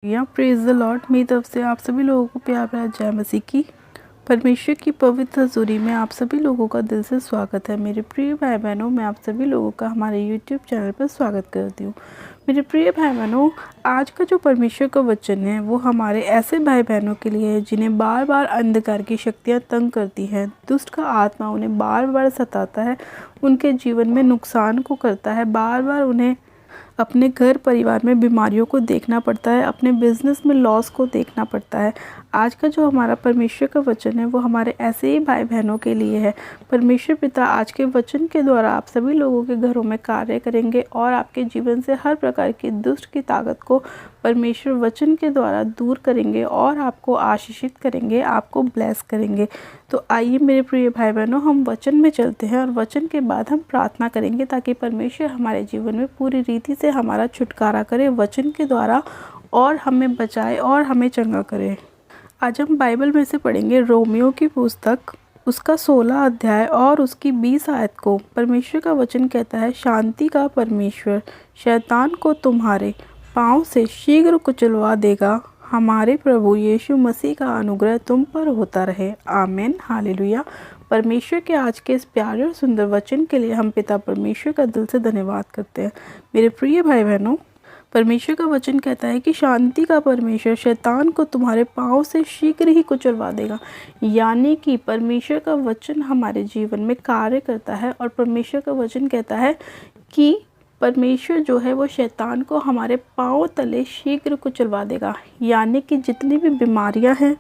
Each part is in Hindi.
या प्रेज द लॉर्ड। मेरी तरफ से आप सभी लोगों को प्यार भरा जय मसीह की। परमेश्वर की पवित्र हजूरी में आप सभी लोगों का दिल से स्वागत है। मेरे प्रिय भाई बहनों, मैं आप सभी लोगों का हमारे YouTube चैनल पर स्वागत करती हूँ। मेरे प्रिय भाई बहनों, आज का जो परमेश्वर का वचन है वो हमारे ऐसे भाई बहनों के लिए है जिन्हें बार बार अंधकार की शक्तियाँ तंग करती हैं। दुष्ट का आत्मा उन्हें बार बार सताता है, उनके जीवन में नुकसान को करता है। बार बार उन्हें अपने घर परिवार में बीमारियों को देखना पड़ता है, अपने बिजनेस में लॉस को देखना पड़ता है। आज का जो हमारा परमेश्वर का वचन है वो हमारे ऐसे ही भाई बहनों के लिए है। परमेश्वर पिता आज के वचन के द्वारा आप सभी लोगों के घरों में कार्य करेंगे और आपके जीवन से हर प्रकार की दुष्ट की ताकत को परमेश्वर वचन के द्वारा दूर करेंगे और आपको आशीषित करेंगे, आपको ब्लेस करेंगे। तो आइए मेरे प्रिय भाई बहनों, हम वचन में चलते हैं और वचन के बाद हम प्रार्थना करेंगे ताकि परमेश्वर हमारे जीवन में पूरी रीति से हमारा छुटकारा करे वचन के द्वारा और हमें बचाए और हमें चंगा करे। आज हम बाइबल में से पढ़ेंगे रोमियो की पुस्तक, उसका 16 अध्याय और उसकी 20 आयत को। परमेश्वर का वचन कहता है, शांति का परमेश्वर शैतान को तुम्हारे पांव से शीघ्र कुचलवा देगा। हमारे प्रभु यीशु मसीह का अनुग्रह तुम पर होता रहे। आमीन, हालेलुया। परमेश्वर के आज के इस प्यारे और सुंदर वचन के लिए हम पिता परमेश्वर का दिल से धन्यवाद करते हैं। मेरे प्रिय भाई बहनों, परमेश्वर का वचन कहता है कि शांति का परमेश्वर शैतान को तुम्हारे पांव से शीघ्र ही कुचलवा देगा। यानी कि परमेश्वर का वचन हमारे जीवन में कार्य करता है और परमेश्वर का वचन कहता है कि परमेश्वर जो है वो शैतान को हमारे पांव तले शीघ्र कुचलवा देगा। यानी कि जितनी भी बीमारियां हैं,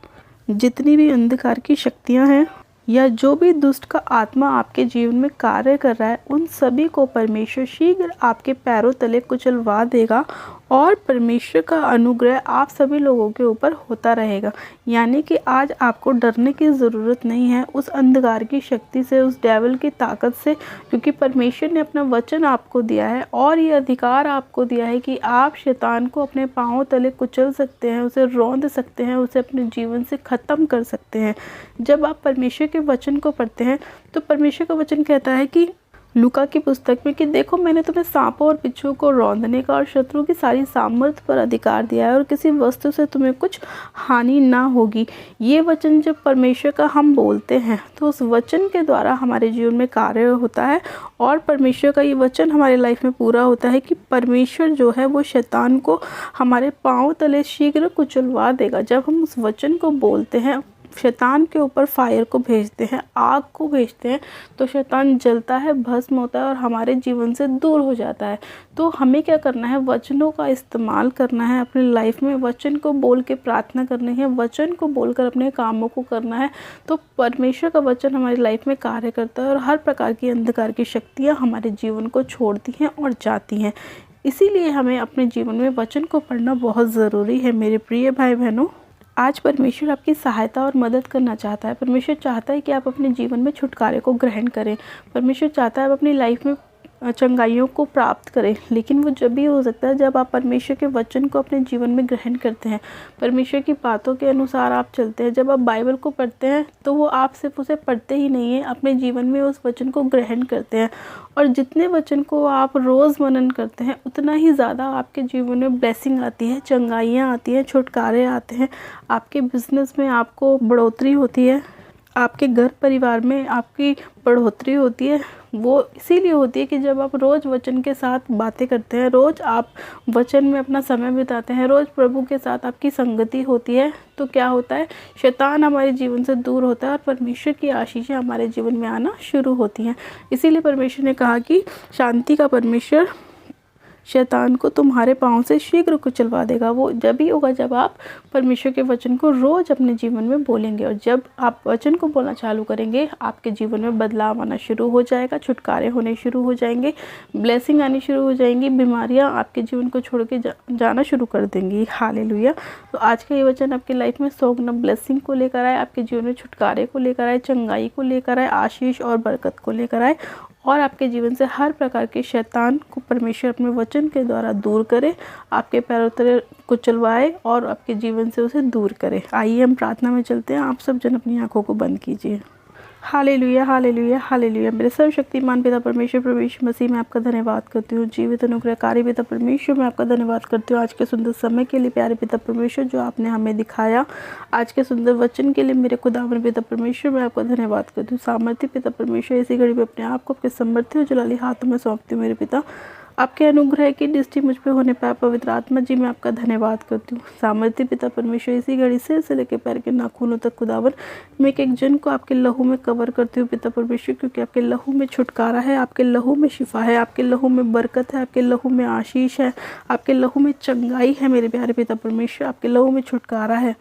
जितनी भी अंधकार की शक्तियां हैं या जो भी दुष्ट का आत्मा आपके जीवन में कार्य कर रहा है, उन सभी को परमेश्वर शीघ्र आपके पैरों तले कुचलवा देगा और परमेश्वर का अनुग्रह आप सभी लोगों के ऊपर होता रहेगा। यानी कि आज आपको डरने की ज़रूरत नहीं है उस अंधकार की शक्ति से, उस डेविल की ताकत से, क्योंकि परमेश्वर ने अपना वचन आपको दिया है और ये अधिकार आपको दिया है कि आप शैतान को अपने पांवों तले कुचल सकते हैं, उसे रौंद सकते हैं, उसे अपने जीवन से ख़त्म कर सकते हैं। जब आप परमेश्वर के वचन को पढ़ते हैं तो परमेश्वर का वचन कहता है कि लूका की पुस्तक में कि देखो, मैंने तुम्हें सांपों और बिच्छू को रौंदने का और शत्रु की सारी सामर्थ पर अधिकार दिया है और किसी वस्तु से तुम्हें कुछ हानि ना होगी। ये वचन जब परमेश्वर का हम बोलते हैं तो उस वचन के द्वारा हमारे जीवन में कार्य होता है और परमेश्वर का ये वचन हमारी लाइफ में पूरा होता है कि परमेश्वर जो है वो शैतान को हमारे पाँव तले शीघ्र कुचलवा देगा। जब हम उस वचन को बोलते हैं, शैतान के ऊपर फायर को भेजते हैं, आग को भेजते हैं, तो शैतान जलता है, भस्म होता है और हमारे जीवन से दूर हो जाता है। तो हमें क्या करना है? वचनों का इस्तेमाल करना है अपनी लाइफ में, वचन को बोल के प्रार्थना करनी है, वचन को बोलकर अपने कामों को करना है। तो परमेश्वर का वचन हमारी लाइफ में कार्य करता है और हर प्रकार की अंधकार की शक्तियाँ हमारे जीवन को छोड़ती हैं और जाती हैं। इसीलिए हमें अपने जीवन में वचन को पढ़ना बहुत ज़रूरी है। मेरे प्रिय भाई बहनों, आज परमेश्वर आपकी सहायता और मदद करना चाहता है। परमेश्वर चाहता है कि आप अपने जीवन में छुटकारे को ग्रहण करें। परमेश्वर चाहता है आप अपनी लाइफ में चंगाइयों को प्राप्त करें, लेकिन वो जब भी हो सकता है जब आप परमेश्वर के वचन को अपने जीवन में ग्रहण करते हैं, परमेश्वर की बातों के अनुसार आप चलते हैं। जब आप बाइबल को पढ़ते हैं तो वो आप सिर्फ उसे पढ़ते ही नहीं हैं, अपने जीवन में उस वचन को ग्रहण करते हैं। और जितने वचन को आप रोज़ मनन करते हैं उतना ही ज़्यादा आपके जीवन में ब्लेसिंग आती है, चंगाइयाँ आती हैं, छुटकारे आते हैं, आपके बिजनेस में आपको बढ़ोतरी होती है, आपके घर परिवार में आपकी बढ़ोतरी होती है। वो इसीलिए होती है कि जब आप रोज़ वचन के साथ बातें करते हैं, रोज़ आप वचन में अपना समय बिताते हैं, रोज़ प्रभु के साथ आपकी संगति होती है, तो क्या होता है? शैतान हमारे जीवन से दूर होता है और परमेश्वर की आशीषें हमारे जीवन में आना शुरू होती हैं। इसीलिए परमेश्वर ने कहा कि शांति का परमेश्वर शैतान को तुम्हारे पाँव से शीघ्र कुचलवा देगा। वो जब ही होगा जब आप परमेश्वर के वचन को रोज़ अपने जीवन में बोलेंगे। और जब आप वचन को बोलना चालू करेंगे, आपके जीवन में बदलाव आना शुरू हो जाएगा, छुटकारे होने शुरू हो जाएंगे, ब्लेसिंग आनी शुरू हो जाएंगी, बीमारियां आपके जीवन को छोड़ के जाना शुरू कर देंगी। हालेलुया। तो आज का ये वचन आपकी लाइफ में 100 गुना ब्लेसिंग को लेकर आए, आपके जीवन में छुटकारे को लेकर आए, चंगाई को लेकर आए, आशीष और बरकत को लेकर आए और आपके जीवन से हर प्रकार के शैतान को परमेश्वर अपने वचन के द्वारा दूर करे, आपके पैरों तले कुचलवाए और आपके जीवन से उसे दूर करे। आइए हम प्रार्थना में चलते हैं। आप सब जन अपनी आंखों को बंद कीजिए। Hallelujah, hallelujah, hallelujah. मेरे सर्वशक्तिमान पिता परमेश्वर प्रभु यीशु मसीह में आपका धन्यवाद करती हूँ। जीवित अनुग्रहकारी पिता परमेश्वर में आपका धन्यवाद करती हूँ आज के सुंदर समय के लिए प्यारे पिता परमेश्वर जो आपने हमें दिखाया, आज के सुंदर वचन के लिए मेरे खुदावन पिता परमेश्वर में आपका धन्यवाद करती हूँ। सामर्थ्य पिता परमेश्वर इसी घड़ी में अपने आप को आपके समर्थी और जलाली हाथों में सौंपती हूँ। मेरे पिता आपके अनुग्रह की दृष्टि मुझ पे होने पाए पवित्र आत्मा जी मैं आपका धन्यवाद करती हूँ। सामर्थ्य पिता परमेश्वर इसी घड़ी से लेकर पैर के नाखूनों तक खुदावन मैं एक जन को आपके लहू में कवर करती हूँ पिता परमेश्वर, क्योंकि आपके लहू में छुटकारा है, आपके लहू में शिफा है, आपके लहू में बरकत है, आपके लहू में आशीष है, आपके लहू में चंगाई है मेरे प्यारे पिता परमेश्वर, आपके लहू में छुटकारा है।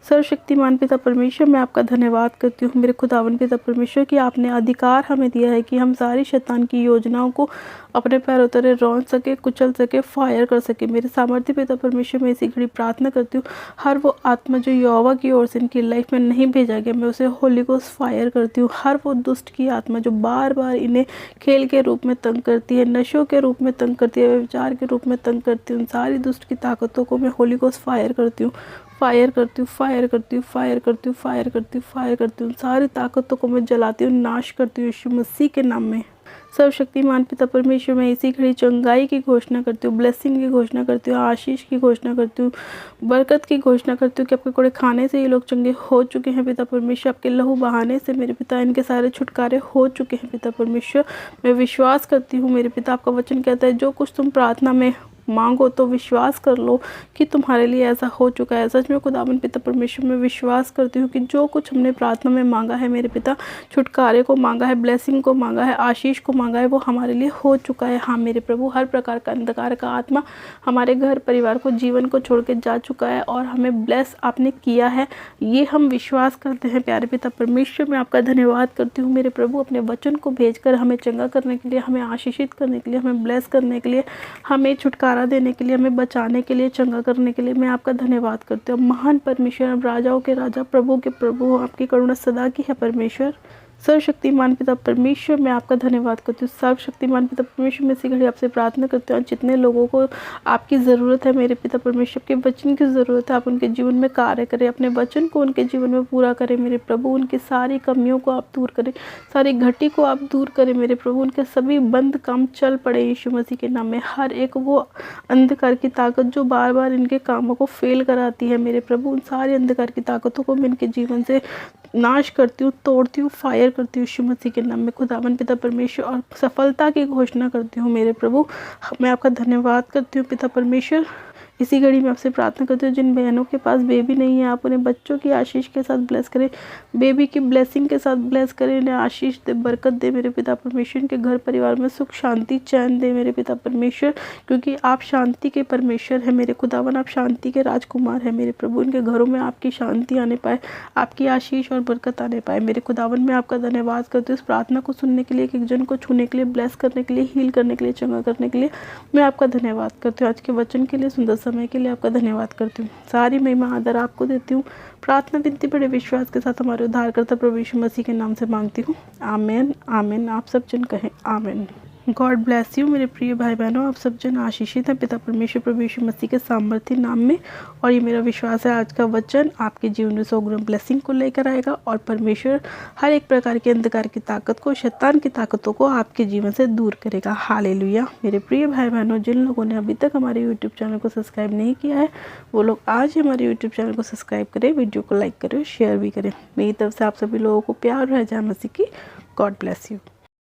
सर्वशक्तिमान पिता परमेश्वर मैं आपका धन्यवाद करती हूँ मेरे खुदावन पिता परमेश्वर कि आपने अधिकार हमें दिया है कि हम सारी शैतान की योजनाओं को अपने पैरों तले रौंद सके, कुचल सके, फायर कर सके। मेरे सामर्थ्य पिता परमेश्वर मैं इसी घड़ी प्रार्थना करती हूँ हर वो आत्मा जो यहोवा की ओर से इनकी लाइफ में नहीं भेजा गया मैं उसे होली गोस्ट फायर करती हूँ। हर वो दुष्ट की आत्मा जो बार बार इन्हें खेल के रूप में तंग करती है, नशों के रूप में तंग करती है, व्यभिचार के रूप में तंग करती है, उन सारी दुष्ट की ताकतों को मैं होली गोस्ट फायर करती हूँ, फायर करती हूँ, फायर करती हूँ, फायर करती हूँ, फायर करती हूँ, फायर करती हूँ। सारी ताकतों को मैं जलाती हूँ, नाश करती हूँ यीशु मसीह के नाम में। सर्वशक्तिमान पिता परमेश्वर मैं इसी घड़ी चंगाई की घोषणा करती हूँ, ब्लेसिंग की घोषणा करती हूँ, आशीष की घोषणा करती हूँ, बरकत की घोषणा करती हूँ कि आपके कोड़े खाने से ये लोग चंगे हो चुके हैं पिता परमेश्वर, आपके लहू बहाने से मेरे पिता इनके सारे छुटकारे हो चुके हैं पिता परमेश्वर। मैं विश्वास करती हूँ मेरे पिता, आपका वचन कहता है जो कुछ तुम प्रार्थना में मांगो तो विश्वास कर लो कि तुम्हारे लिए ऐसा हो चुका है। सच में खुदावन पिता परमेश्वर में विश्वास करती हूँ कि जो कुछ हमने प्रार्थना में मांगा है मेरे पिता, छुटकारे को मांगा है, ब्लेसिंग को मांगा है, आशीष को मांगा है, वो हमारे लिए हो चुका है। हाँ मेरे प्रभु, हर प्रकार का अंधकार का आत्मा हमारे घर परिवार को जीवन को छोड़ के जा चुका है और हमें ब्लेस आपने किया है, ये हम विश्वास करते हैं प्यारे पिता परमेश्वर। मैं आपका धन्यवाद करती हूँ मेरे प्रभु अपने वचन को भेजकर हमें चंगा करने के लिए, हमें आशीषित करने के लिए, हमें ब्लेस करने के लिए, हमें छुटकारा देने के लिए, हमें बचाने के लिए, चंगा करने के लिए मैं आपका धन्यवाद करती हूँ। महान परमेश्वर, अब राजाओं के राजा, प्रभु के प्रभु, आपकी करुणा सदा की है परमेश्वर। सर्वशक्तिमान पिता परमेश्वर मैं आपका धन्यवाद करती हूँ। सर्वशक्तिमान पिता परमेश्वर मैं इसी घड़ी आपसे प्रार्थना करती हूँ जितने लोगों को आपकी ज़रूरत है मेरे पिता परमेश्वर, के वचन की ज़रूरत है, आप उनके जीवन में कार्य करें, अपने वचन को उनके जीवन में पूरा करें मेरे प्रभु। उनकी सारी कमियों को आप दूर करें, सारी घटी को आप दूर करें मेरे प्रभु। उनके सभी बंद काम चल पड़े यीशु मसीह के नाम में। हर एक वो अंधकार की ताकत जो बार बार इनके कामों को फेल कराती है मेरे प्रभु, उन सारी अंधकार की ताकतों को मैं इनके जीवन से नाश करती हूँ, तोड़ती हूँ, फायर करती हूँ यीशु मसीह के नाम में खुदावन पिता परमेश्वर, और सफलता की घोषणा करती हूँ मेरे प्रभु। मैं आपका धन्यवाद करती हूँ पिता परमेश्वर। इसी घड़ी में आपसे प्रार्थना करती हूँ जिन बहनों के पास बेबी नहीं है आप उन्हें बच्चों की आशीष के साथ ब्लेस करें, बेबी की ब्लेसिंग के साथ ब्लेस करें, उन्हें आशीष दे, बरकत दे मेरे पिता परमेश्वर। उनके घर परिवार में सुख शांति चैन दे मेरे पिता परमेश्वर, क्योंकि आप शांति के परमेश्वर हैं मेरे खुदावन, आप शांति के राजकुमार हैं मेरे प्रभु। उनके घरों में आपकी शांति आने पाए, आपकी आशीष और बरकत आने पाए मेरे खुदावन। मैं आपका धन्यवाद करती हूँ इस प्रार्थना को सुनने के लिए, एक जन को छूने के लिए, ब्लेस करने के लिए, हील करने के लिए, चंगा करने के लिए मैं आपका धन्यवाद करती हूँ। आज के वचन के लिए, सुंदर समय के लिए आपका धन्यवाद करती हूँ। सारी महिमा आदर आपको देती हूँ। प्रार्थना विनती बड़े विश्वास के साथ हमारे उद्धारकर्ता प्रभु यीशु मसीह के नाम से मांगती हूँ, आमीन आमीन। आप सब जन कहें आमीन। गॉड ब्लेस यू मेरे प्रिय भाई बहनों, आप सब जन आशीषित हैं पिता परमेश्वर प्रभु यीशु मसीह के सामर्थ्य नाम में। और ये मेरा विश्वास है आज का वचन आपके जीवन में सौगुना ब्लेसिंग को लेकर आएगा और परमेश्वर हर एक प्रकार के अंधकार की ताकत को, शैतान की ताकतों को आपके जीवन से दूर करेगा। हालेलुया। मेरे प्रिय भाई बहनों, जिन लोगों ने अभी तक हमारे यूट्यूब चैनल को सब्सक्राइब नहीं किया है वो लोग आज ही हमारे यूट्यूब चैनल को सब्सक्राइब करें, वीडियो को लाइक करें, शेयर भी करें। मेरी तरफ से आप सभी लोगों को प्यार है जय मसीह की। God bless you.